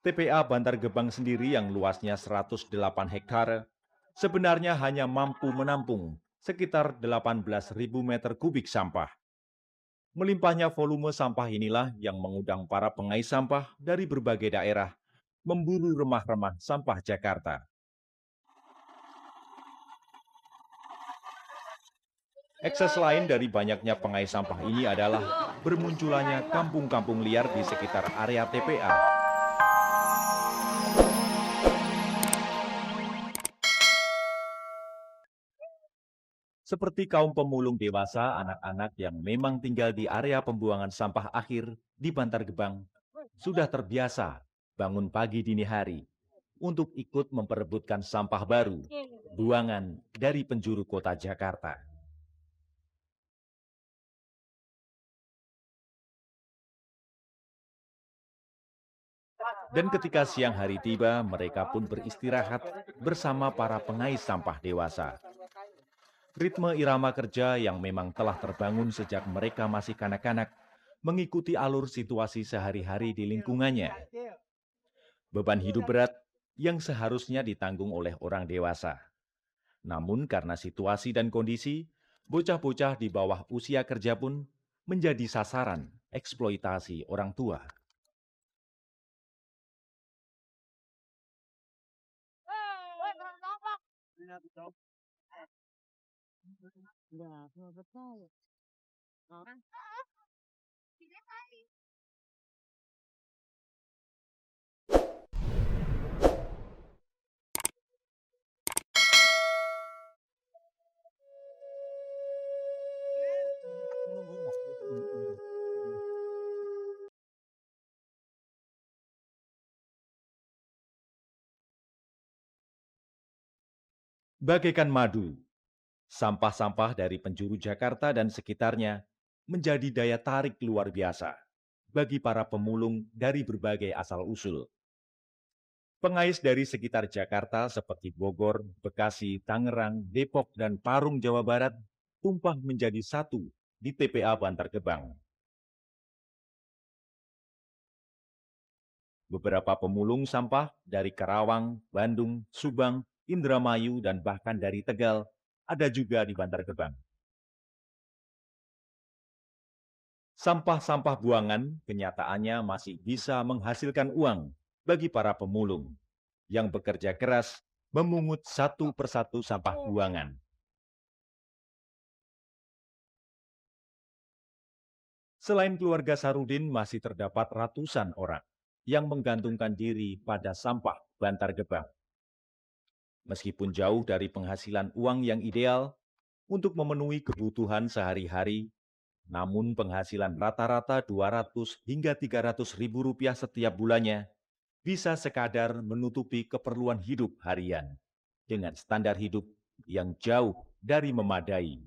TPA Bantar Gebang sendiri yang luasnya 108 hektar sebenarnya hanya mampu menampung sekitar 18.000 meter kubik sampah. Melimpahnya volume sampah inilah yang mengundang para pengais sampah dari berbagai daerah memburu remah-remah sampah Jakarta. Ekses lain dari banyaknya pengais sampah ini adalah bermunculannya kampung-kampung liar di sekitar area TPA. Seperti kaum pemulung dewasa, anak-anak yang memang tinggal di area pembuangan sampah akhir di Bantar Gebang sudah terbiasa bangun pagi dini hari untuk ikut memperebutkan sampah baru, buangan dari penjuru kota Jakarta. Dan ketika siang hari tiba, mereka pun beristirahat bersama para pengais sampah dewasa. Ritme irama kerja yang memang telah terbangun sejak mereka masih kanak-kanak mengikuti alur situasi sehari-hari di lingkungannya. Beban hidup berat yang seharusnya ditanggung oleh orang dewasa. Namun karena situasi dan kondisi, bocah-bocah di bawah usia kerja pun menjadi sasaran eksploitasi orang tua. Bagaikan madu, sampah-sampah dari penjuru Jakarta dan sekitarnya menjadi daya tarik luar biasa bagi para pemulung dari berbagai asal-usul. Pengais dari sekitar Jakarta seperti Bogor, Bekasi, Tangerang, Depok, dan Parung, Jawa Barat tumpah menjadi satu di TPA Bantar Gebang. Beberapa pemulung sampah dari Karawang, Bandung, Subang, Indramayu, dan bahkan dari Tegal ada juga di Bantar Gebang. Sampah-sampah buangan kenyataannya masih bisa menghasilkan uang bagi para pemulung yang bekerja keras memungut satu persatu sampah buangan. Selain keluarga Sarudin, masih terdapat ratusan orang yang menggantungkan diri pada sampah Bantar Gebang. Meskipun jauh dari penghasilan uang yang ideal untuk memenuhi kebutuhan sehari-hari, namun penghasilan rata-rata 200 hingga 300 ribu rupiah setiap bulannya bisa sekadar menutupi keperluan hidup harian dengan standar hidup yang jauh dari memadai.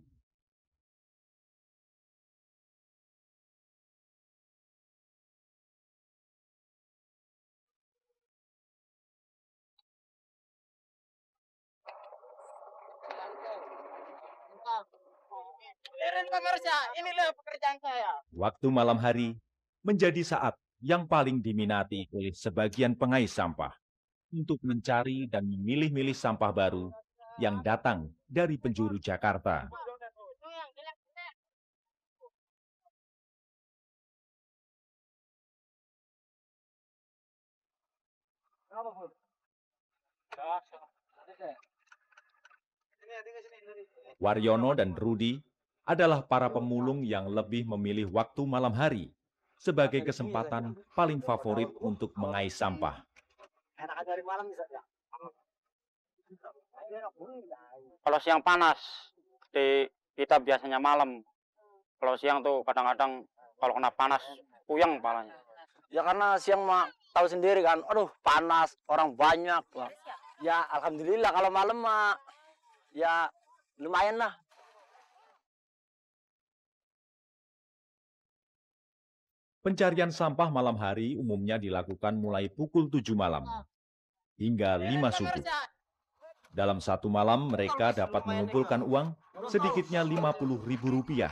Inilah pekerjaan saya. Waktu malam hari menjadi saat yang paling diminati oleh sebagian pengais sampah untuk mencari dan memilih-milih sampah baru yang datang dari penjuru Jakarta. Waryono dan Rudi adalah para pemulung yang lebih memilih waktu malam hari sebagai kesempatan paling favorit untuk mengais sampah. Kalau siang panas, kita biasanya malam. Kalau siang tuh kadang-kadang kalau kena panas, puyeng palanya. Ya karena siang mah tahu sendiri kan, aduh panas, orang banyak. Ya alhamdulillah kalau malam mah ya lumayan lah. Pencarian sampah malam hari umumnya dilakukan mulai pukul 7 malam hingga 5 subuh. Dalam satu malam mereka dapat mengumpulkan uang sedikitnya Rp50.000.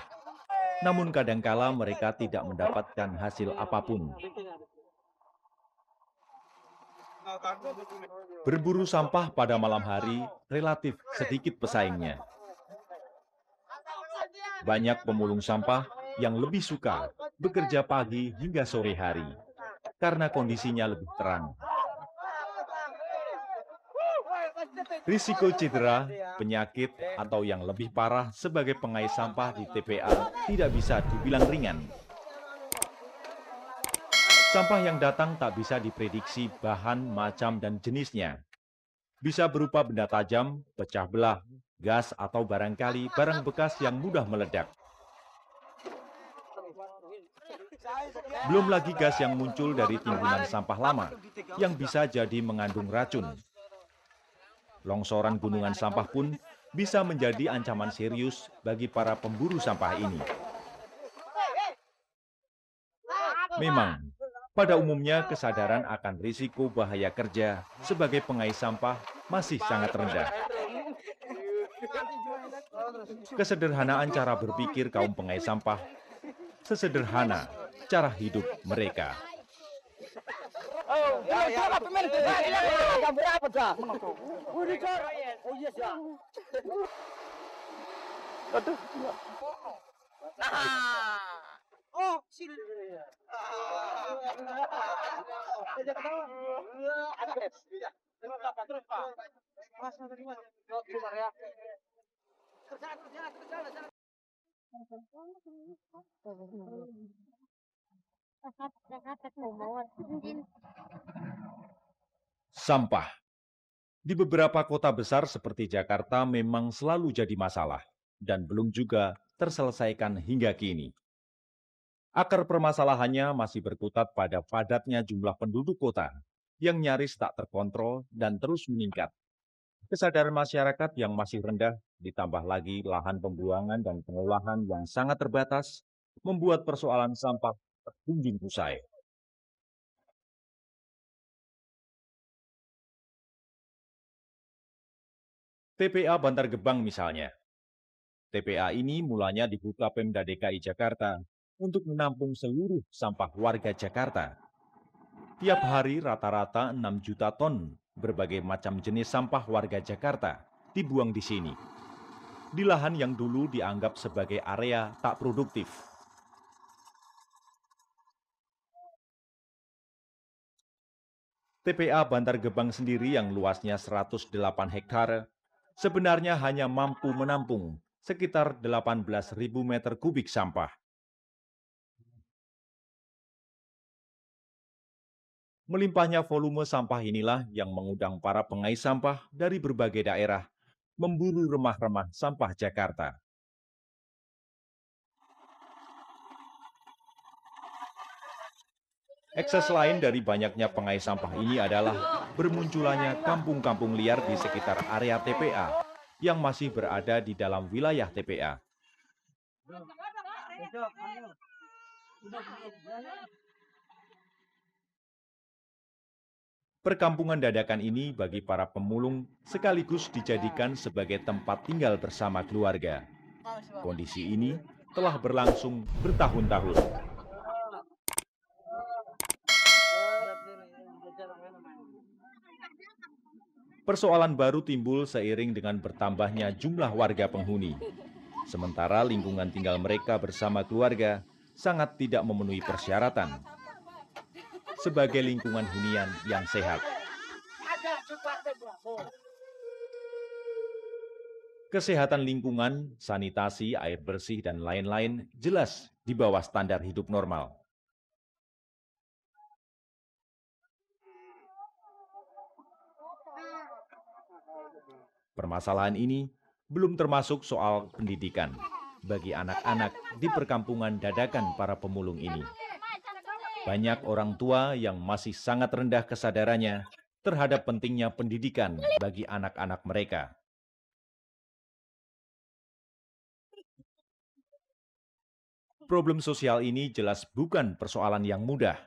Namun kadangkala mereka tidak mendapatkan hasil apapun. Berburu sampah pada malam hari relatif sedikit pesaingnya. Banyak pemulung sampah yang lebih suka bekerja pagi hingga sore hari karena kondisinya lebih terang. Risiko cedera, penyakit, atau yang lebih parah sebagai pengais sampah di TPA tidak bisa dibilang ringan. Sampah yang datang tak bisa diprediksi bahan, macam, dan jenisnya. Bisa berupa benda tajam, pecah belah, gas, atau barangkali barang bekas yang mudah meledak. Belum lagi gas yang muncul dari timbunan sampah lama, yang bisa jadi mengandung racun. Longsoran gunungan sampah pun bisa menjadi ancaman serius bagi para pemburu sampah ini. Memang, pada umumnya kesadaran akan risiko bahaya kerja sebagai pengais sampah masih sangat rendah. Kesederhanaan cara berpikir kaum pengais sampah, sesederhana cara hidup mereka. Sampah. Di beberapa kota besar seperti Jakarta memang selalu jadi masalah dan belum juga terselesaikan hingga kini. Akar permasalahannya masih berkutat pada padatnya jumlah penduduk kota yang nyaris tak terkontrol dan terus meningkat. Kesadaran masyarakat yang masih rendah, ditambah lagi lahan pembuangan dan pengolahan yang sangat terbatas, membuat persoalan sampah terkunjung usai. TPA Bantar Gebang misalnya. TPA ini mulanya dibuka Pemda DKI Jakarta untuk menampung seluruh sampah warga Jakarta. Tiap hari rata-rata 6 juta ton berbagai macam jenis sampah warga Jakarta dibuang di sini. Di lahan yang dulu dianggap sebagai area tak produktif. TPA Bantar Gebang sendiri yang luasnya 108 hektar sebenarnya hanya mampu menampung sekitar 18.000 meter kubik sampah. Melimpahnya volume sampah inilah yang mengundang para pengais sampah dari berbagai daerah memburu remah-remah sampah Jakarta. Ekses lain dari banyaknya pengais sampah ini adalah bermunculannya kampung-kampung liar di sekitar area TPA yang masih berada di dalam wilayah TPA. Perkampungan dadakan ini bagi para pemulung sekaligus dijadikan sebagai tempat tinggal bersama keluarga. Kondisi ini telah berlangsung bertahun-tahun. Persoalan baru timbul seiring dengan bertambahnya jumlah warga penghuni. Sementara lingkungan tinggal mereka bersama keluarga sangat tidak memenuhi persyaratan sebagai lingkungan hunian yang sehat. Kesehatan lingkungan, sanitasi, air bersih, dan lain-lain jelas di bawah standar hidup normal. Permasalahan ini belum termasuk soal pendidikan bagi anak-anak di perkampungan dadakan para pemulung ini. Banyak orang tua yang masih sangat rendah kesadarannya terhadap pentingnya pendidikan bagi anak-anak mereka. Problem sosial ini jelas bukan persoalan yang mudah,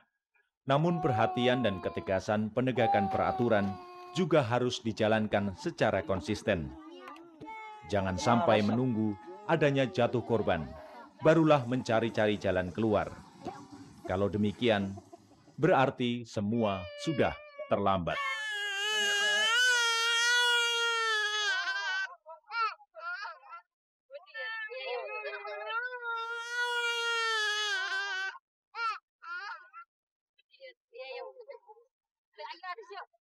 namun perhatian dan ketegasan penegakan peraturan juga harus dijalankan secara konsisten. Jangan sampai menunggu adanya jatuh korban, barulah mencari-cari jalan keluar. Kalau demikian, berarti semua sudah terlambat. Iya, iya.